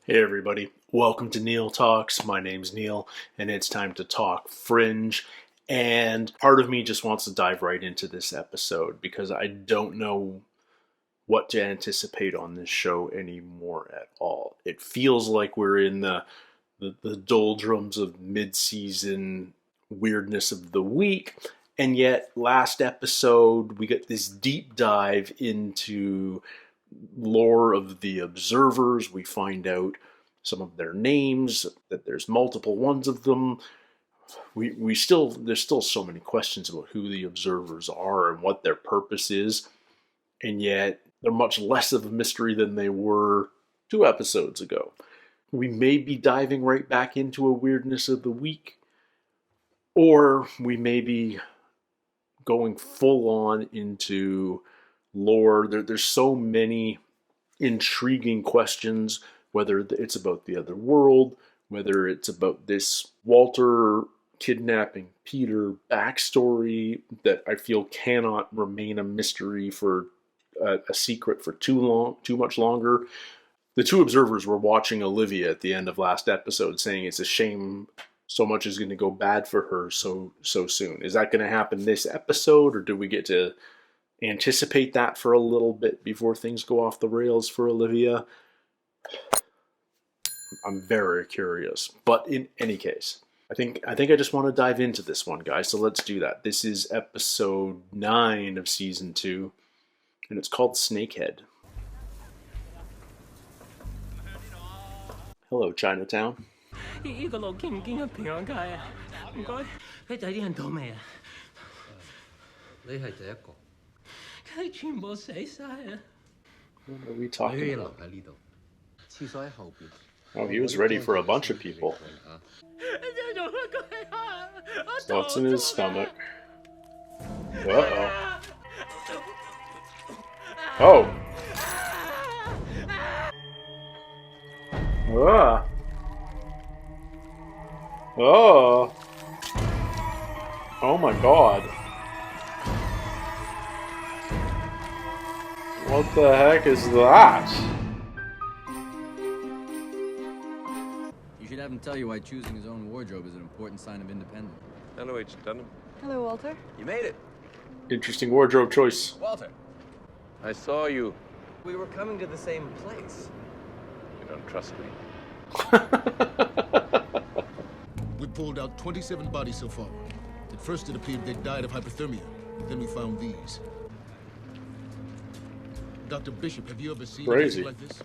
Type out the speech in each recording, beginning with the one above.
Hey everybody, welcome to Neil Talks. My name's Neil, and it's time to talk Fringe. And part of me just wants to dive right into this episode because I don't know what to anticipate on this show anymore at all. It feels like we're in the doldrums of mid-season weirdness of the week, and yet last episode we got this deep dive into lore of the observers. We find out some of their names, that there's multiple ones of them. There's still so many questions about who the observers are and what their purpose is, and yet they're much less of a mystery than they were 2 episodes ago. We may be diving right back into a weirdness of the week, or we may be going full on into lore. There's so many intriguing questions, whether it's about the other world, whether it's about this Walter kidnapping Peter backstory that I feel cannot remain a mystery for a secret for too much longer. The two observers were watching Olivia at the end of last episode, saying it's a shame so much is going to go bad for her so soon. Is that going to happen this episode, or do we get to anticipate that for a little bit before things go off the rails for Olivia? I'm very curious. But in any case, I think I just want to dive into this one, guys. So let's do that. This is episode 9 of season 2, and it's called Snakehead. Hello, Chinatown. 呢個路經唔經入平安街啊？唔該，佢仔啲人到未啊？你係第一個，佢全部死晒啊！ What are we 你 talking 可以 about? 留喺呢度，廁所喺後邊。 Oh, he was ready for a bunch of people. 你做乜鬼啊？ What's in his stomach? Uh-oh. Oh! Ah! Oh! Oh my god. What the heck is that? You should have him tell you why choosing his own wardrobe is an important sign of independence. Hello, Agent Dunham. Hello, Walter. You made it. Interesting wardrobe choice. Walter! I saw you. We were coming to the same place. You don't trust me. We've pulled out 27 bodies so far. At first it appeared they died of hypothermia, but then we found these. Dr. Bishop, have you ever seen Crazy. anything like this?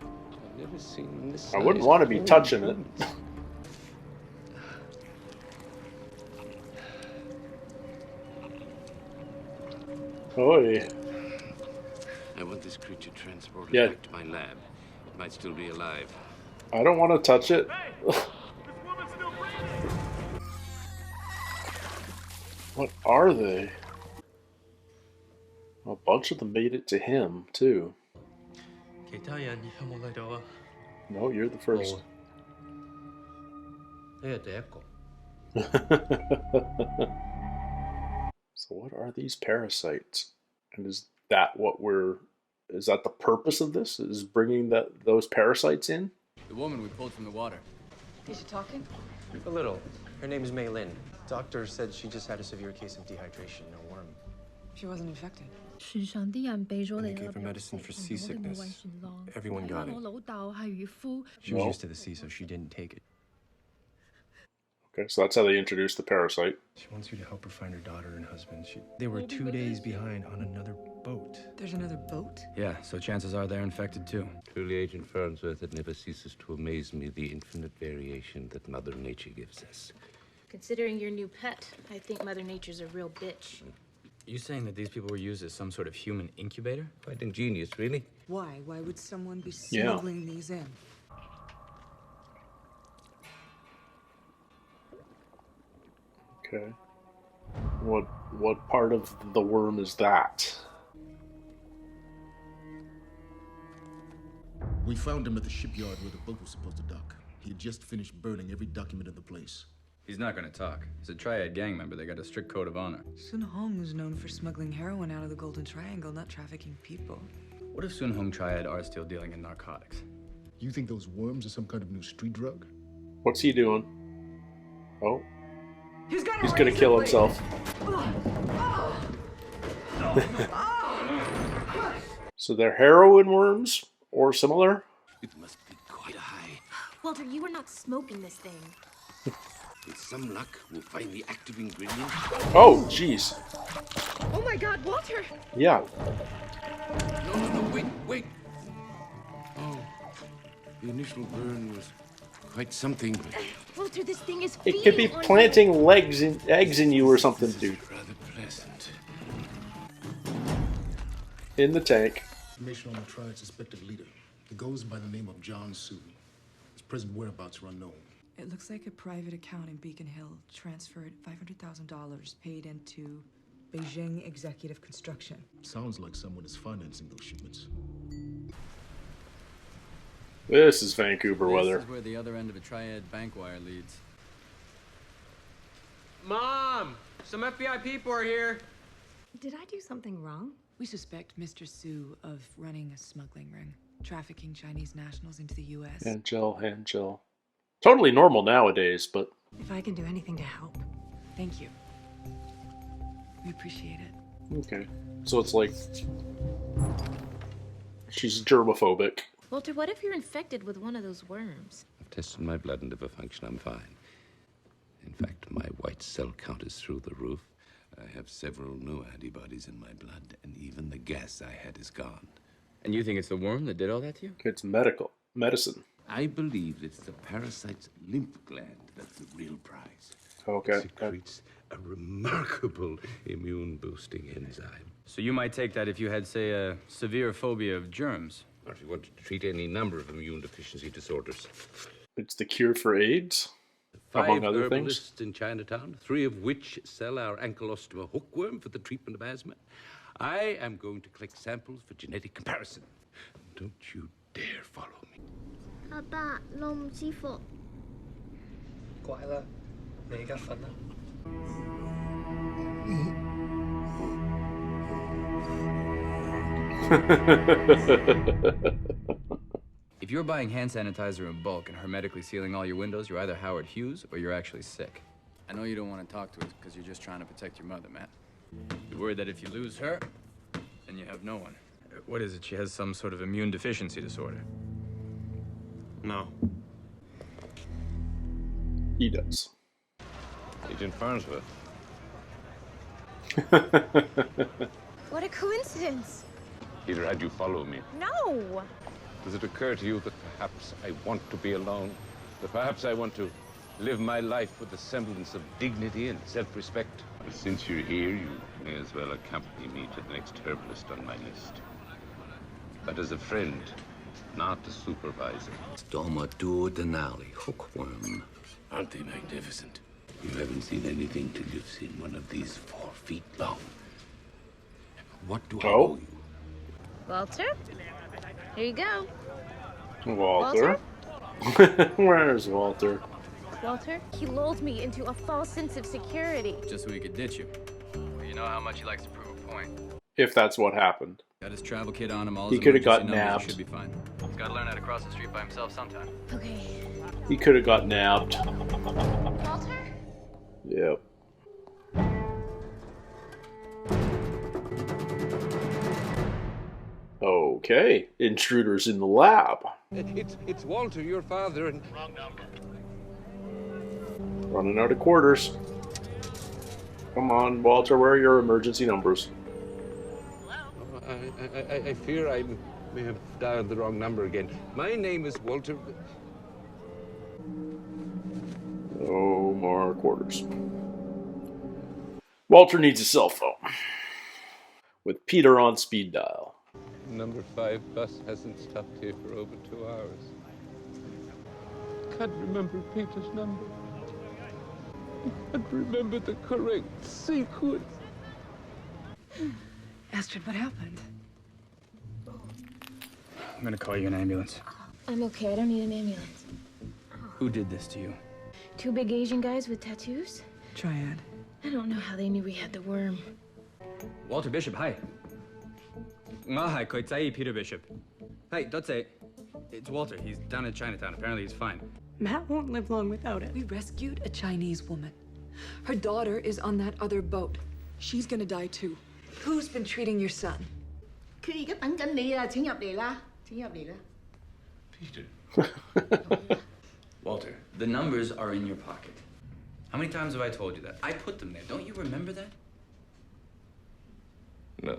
I've never seen this. I wouldn't size want to be before. touching it. Oi. I want this creature transported Yeah. back to my lab. It might still be alive. I don't want to touch it. What are they? A bunch of them made it to him, too. 其他人有冇嚟到啊？ No, you're the first. 你係第一個。 So what are these parasites? And is that the purpose of this? Is bringing those parasites in? The woman we pulled from the water. Is she talking? A little. Her name is Mei Lin. Doctor said she just had a severe case of dehydration, no worm. She wasn't infected. 船上啲人俾咗 And 你 they 啦 gave her medicine for seasickness. 我哋冇揾船浪 Everyone got 我 it. 老豆係漁夫 She was No. used to the sea, so she didn't take it. Okay, so that's how they introduced the parasite. She wants you to help her find her daughter and husband. They were 2 days behind on another boat. There's another boat? Yeah, so chances are they're infected too. Truly, Agent Farnsworth, it never ceases to amaze me the infinite variation that Mother Nature gives us. Considering your new pet, I think Mother Nature's a real bitch. You saying that these people were used as some sort of human incubator? Quite ingenious, really. Why? Why would someone be Yeah. smuggling these in? Okay. What part of the worm is that? We found him at the shipyard where the boat was supposed to dock. He had just finished burning every document in the place. He's not gonna talk. He's a Triad gang member. They got a strict code of honor. Sun Hong was known for smuggling heroin out of the Golden Triangle, not trafficking people. What if Sun Hong Triad are still dealing in narcotics? You think those worms are some kind of new street drug? What's he doing? Oh. He's gonna kill himself. So they're heroin worms? Or similar? It must be quite high. Walter, you were not smoking this thing. With some luck, we'll find the active ingredient. Oh, jeez. Oh my God, Walter! Yeah. No, wait. Oh, the initial burn was quite something, but Walter, this thing is It could be feeding on planting eggs in you or something, dude. rather pleasant. In the tank. Information on the Triad suspected leader. He goes by the name of John Sue. His present whereabouts are unknown. It looks like a private account in Beacon Hill transferred $500,000 paid into Beijing Executive Construction. Sounds like someone is financing those shipments. This is Vancouver weather. This is where the other end of a Triad bank wire leads. Mom! Some FBI people are here. Did I do something wrong? We suspect Mr. Su of running a smuggling ring, trafficking Chinese nationals into the U.S. Hand gel. Totally normal nowadays, but... If I can do anything to help. Thank you. We appreciate it. Okay. So it's like... She's germophobic. Walter, what if you're infected with one of those worms? I've tested my blood and liver function. I'm fine. In fact, my white cell count is through the roof. I have several new antibodies in my blood, and even the gas I had is gone. And you think it's the worm that did all that to you? It's medicine. I believe it's the parasite's lymph gland that's the real prize. Okay. It secretes a remarkable immune-boosting enzyme. So you might take that if you had, say, a severe phobia of germs. Or if you wanted to treat any number of immune deficiency disorders. It's the cure for AIDS, among other things. 5 herbalists in Chinatown, 3 of which sell our ankylostoma hookworm for the treatment of asthma. I am going to collect samples for genetic comparison. Don't you dare follow me. 阿爸，我唔舒服。乖啦，你而家瞓啦。If you're buying hand sanitizer in bulk and hermetically sealing all your windows, you're either Howard Hughes or you're actually sick. I know you don't want to talk to us because you're just trying to protect your mother, Matt. You're worried that if you lose her, then you have no one. What is it? She has some sort of immune deficiency disorder. No. He does. Agent Farnsworth. What a coincidence! Peter had you follow me. No! Does it occur to you that perhaps I want to be alone? That perhaps I want to live my life with a semblance of dignity and self-respect? Well, since you're here, you may as well accompany me to the next herbalist on my list. But as a friend, not a supervisor. Stomato denali, hookworm. Aren't they magnificent? You haven't seen anything till you've seen one of these 4 feet long. What do I owe you? Walter? Here you go. Walter? Where's Walter? Walter, he lulled me into a false sense of security. Just so he could ditch you. Well, you know how much he likes to prove a point. If that's what happened. Got his travel kit on him, all He his could have got emergency numbers, nabbed. he should be fine. He's got to learn how to cross the street by himself sometime. Okay. He could have got nabbed. Walter? Yep. Okay. Intruders in the lab. It's Walter, your father, and... Wrong number. Running out of quarters. Come on, Walter, where are your emergency numbers? I fear I may have dialed the wrong number again. My name is Walter... No more quarters. Walter needs a cell phone. With Peter on speed dial. Number 5 bus hasn't stopped here for over 2 hours. Can't remember Peter's number. Can't remember the correct sequence. Astrid, what happened? I'm gonna call you an ambulance. I'm okay, I don't need an ambulance. Who did this to you? 2 big Asian guys with tattoos? Triad. I don't know how they knew we had the worm. Walter Bishop, hi. Hi, Peter Bishop. Hi, that's it. It's Walter. He's down in Chinatown. Apparently he's fine. Matt won't live long without it. We rescued a Chinese woman. Her daughter is on that other boat. She's gonna die too. Who's been treating your son? 佢而家等緊你啊！請入嚟啦，請入嚟啦。 Peter. Walter, the numbers are in your pocket. How many times have I told you that? I put them there. Don't you remember that? No.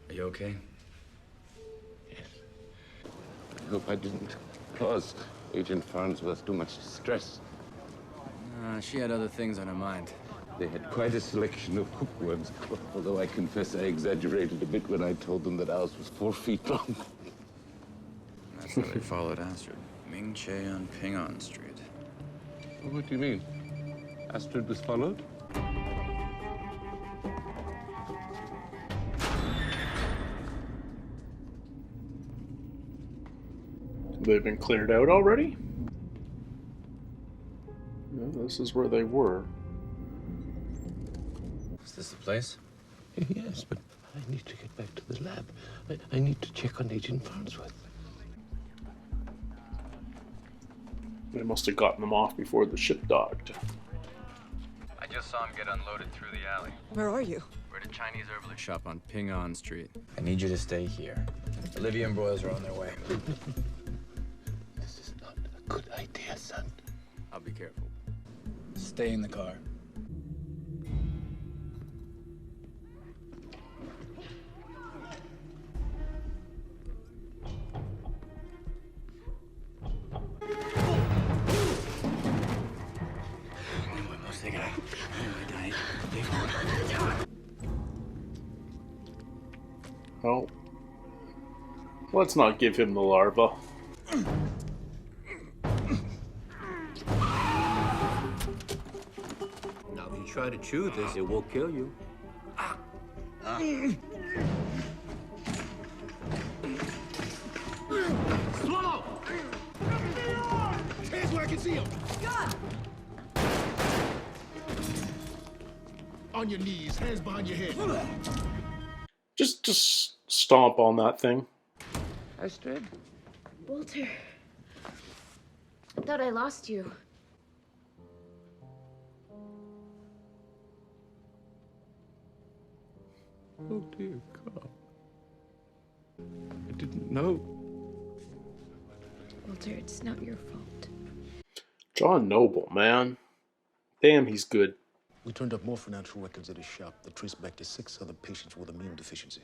Are you okay? Yes. I hope I didn't cause Agent Farnsworth too much distress. She had other things on her mind. They had quite a selection of hookworms, although I confess I exaggerated a bit when I told them that ours was 4 feet long. That's how they followed Astrid. Ming Che on Ping On Street. What do you mean? Astrid was followed? They've been cleared out already? No, this is where they were. Is this the place? Yes, but I need to get back to the lab. I need to check on Agent Farnsworth. They must have gotten them off before the ship docked. I just saw him get unloaded through the alley. Where are you? We're at a Chinese herbalist shop on Ping On Street. I need you to stay here. Olivia and Broyles are on their way. This is not a good idea, son. I'll be careful. Stay in the car. Oh. Let's not give him the larva. Now, if you try to chew this, it will kill you. Swallow! Hands where I can see him. God! On your knees, hands behind your head. Just stomp on that thing. Astrid? Walter. I thought I lost you. Oh, dear God. I didn't know. Walter, it's not your fault. John Noble, man. Damn, he's good. We turned up more financial records at his shop that trace back to 6 other patients with immune deficiency.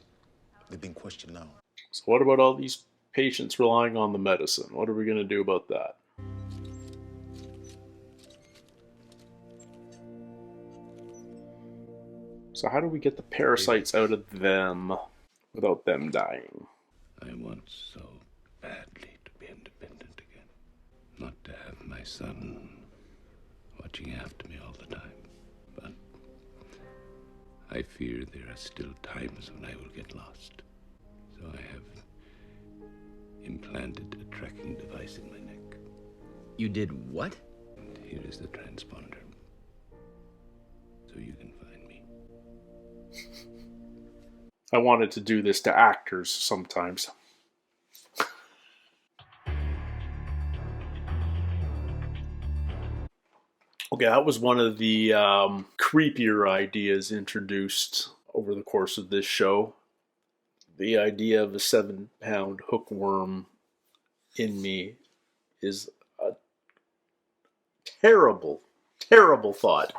They've been questioned now. So what about all these patients relying on the medicine? What are we going to do about that? So how do we get the parasites out of them without them dying? I want so badly to be independent again. Not to have my son watching after me all the time. But I fear there are still times when I will get lost. So I have implanted a tracking device in my neck. You did what? And here is the transponder. So you can find me. I wanted to do this to actors sometimes. Okay, that was one of the creepier ideas introduced over the course of this show. The idea of a 7-pound hookworm in me is a terrible, terrible thought.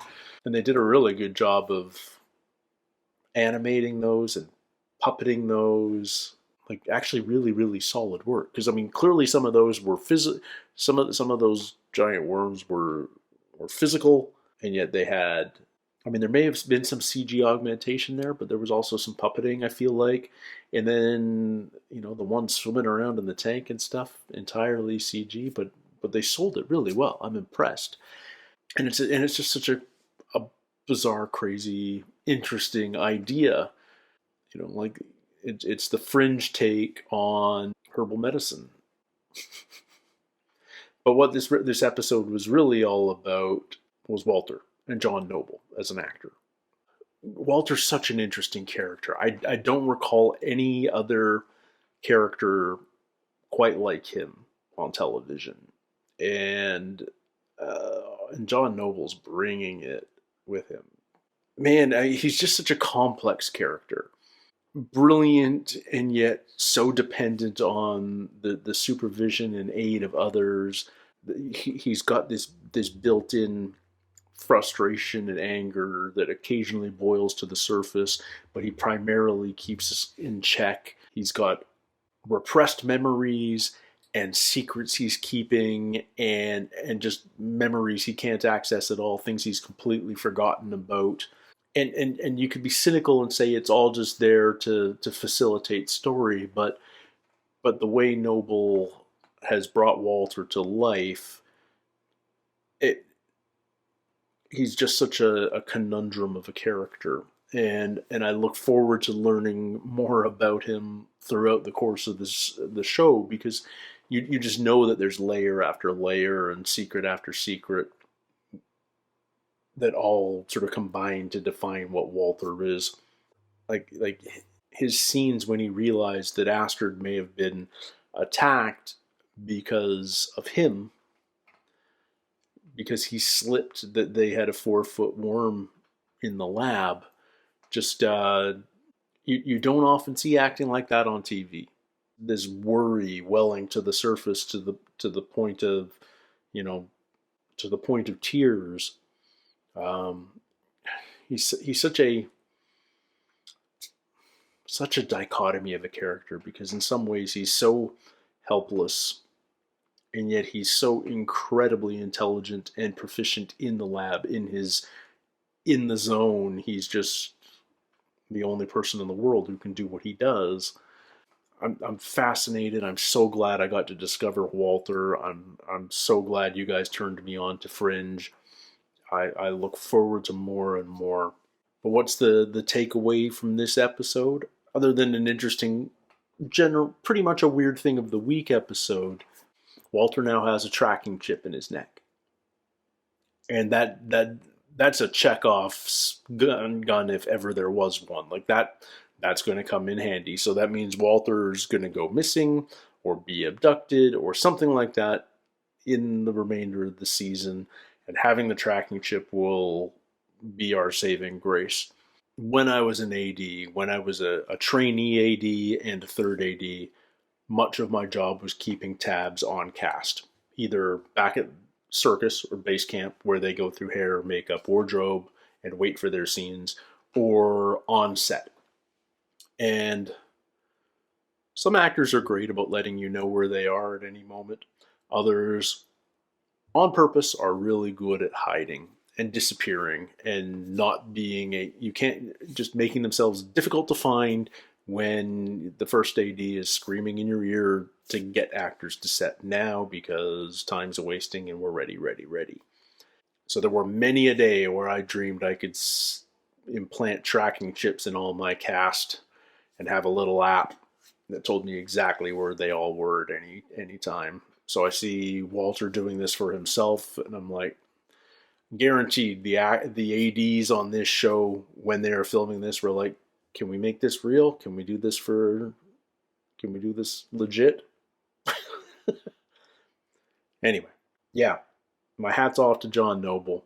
And they did a really good job of animating those and puppeting those. Like, actually really, really solid work. Because, I mean, clearly some of those were some of those giant worms were physical, and yet they had, I mean, there may have been some CG augmentation there, but there was also some puppeting, I feel like. And then, you know, the ones swimming around in the tank and stuff, entirely CG, but they sold it really well. I'm impressed. And it's just such a bizarre, crazy, interesting idea. You know, like it's the Fringe take on herbal medicine. But what this episode was really all about was Walter and John Noble as an actor. Walter's such an interesting character. I don't recall any other character quite like him on television. And John Noble's bringing it with him. Man, he's just such a complex character. Brilliant and yet so dependent on the supervision and aid of others. He's got this built-in frustration and anger that occasionally boils to the surface, but he primarily keeps us in check. He's got repressed memories and secrets he's keeping, and just memories he can't access at all, things he's completely forgotten about. And you could be cynical and say it's all just there to facilitate story, but the way Noble has brought Walter to life, he's just such a conundrum of a character. And I look forward to learning more about him throughout the course of the show, because you just know that there's layer after layer and secret after secret that all sort of combine to define what Walter is. Like his scenes when he realized that Astrid may have been attacked because of him, because he slipped that they had a 4-foot worm in the lab. Just you don't often see acting like that on TV. This worry welling to the surface to the point of, to the point of tears. He's such a dichotomy of a character, because in some ways he's so helpless, and yet he's so incredibly intelligent and proficient in the lab, in the zone. He's just the only person in the world who can do what he does. I'm fascinated. I'm so glad I got to discover Walter. I'm so glad you guys turned me on to Fringe. I look forward to more and more. But what's the takeaway from this episode? Other than an interesting, pretty much a weird thing of the week episode, Walter now has a tracking chip in his neck. And that's a Chekhov's gun if ever there was one. Like that's going to come in handy. So that means Walter's going to go missing or be abducted or something like that in the remainder of the season. And having the tracking chip will be our saving grace. When I was an AD, when I was a trainee AD and a third AD, much of my job was keeping tabs on cast, either back at circus or base camp where they go through hair, makeup, wardrobe, and wait for their scenes, or on set. And some actors are great about letting you know where they are at any moment. Others, on purpose, are really good at hiding and disappearing and not being just making themselves difficult to find when the first AD is screaming in your ear to get actors to set now because time's a wasting and we're ready. So there were many a day where I dreamed I could implant tracking chips in all my cast and have a little app that told me exactly where they all were at any time. So I see Walter doing this for himself, and I'm like, guaranteed the ADs on this show, when they are filming this, were like, can we make this real? Can we do this legit? Anyway, yeah, my hat's off to John Noble.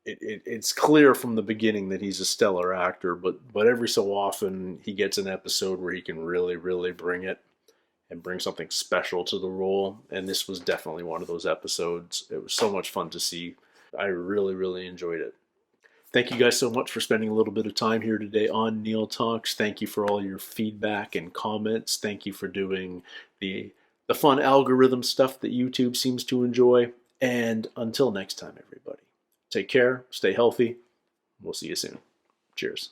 It's clear from the beginning that he's a stellar actor, but every so often he gets an episode where he can really, really bring it and bring something special to the role. And this was definitely one of those episodes. It was so much fun to see. I really, really enjoyed it. Thank you guys so much for spending a little bit of time here today on Neil Talks. Thank you for all your feedback and comments. Thank you for doing the fun algorithm stuff that YouTube seems to enjoy. And until next time, everybody, take care, stay healthy. We'll see you soon. Cheers.